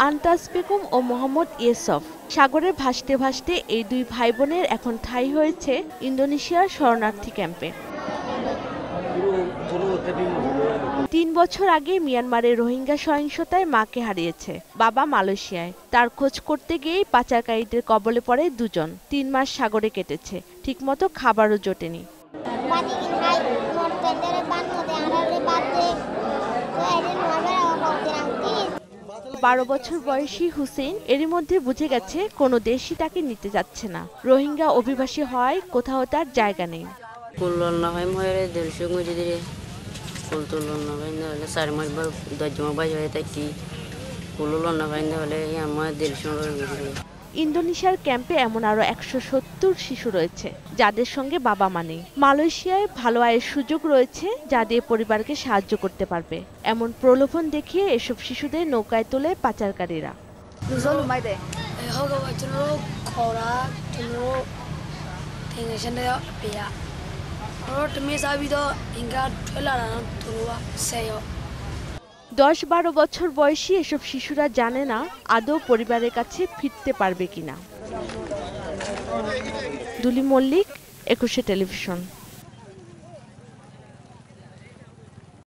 আন্তাজ বেগম ও মোহাম্মদ ইউসুফ সাগরে ভাসতে ভাসতে এই দুই ভাই বোনের এখন ঠাঁই হয়েছে ইন্দোনেশিয়ার শরণার্থী ক্যাম্পে। ৩ বছর আগে মিয়ানমারের রোহিঙ্গা সহিংসতায় মাকে হারিয়েছে বাবা মালয়েশিয়ায়। তার খোঁজ করতে গিয়েই পাচারকারীদের কবলে পড়ে দুজন। ৩ মাস সাগরে কেটেছে, ঠিকমতো খাবারও জোটেনি। ১২ বছর বয়সী হুসেইন এরই মধ্যে বুঝে গেছে কোনো দেশই তাকে নিতে যাচ্ছে না। রোহিঙ্গা অভিবাসী হওয়ায় কোথাও তার জায়গা নেই। ইন্দোনেশিয়ার ক্যাম্পে এমন আরো ১৭০ শিশু রয়েছে যাদের সঙ্গে বাবা মা নেই। মালয়েশিয়ায় ভালো আয়ের সুযোগ রয়েছে যা দিয়ে পরিবারকে সাহায্য করতে পারবে, এমন প্রলোভন দেখিয়ে এসব শিশুদের নৌকায় তোলে পাচারকারীরা। দশ ১২ বছর বয়সী এসব শিশুরা জানে না আদৌ পরিবারের কাছে ফিরতে পারবে কিনা। দুলি মল্লিক, ২১শে টেলিভিশন।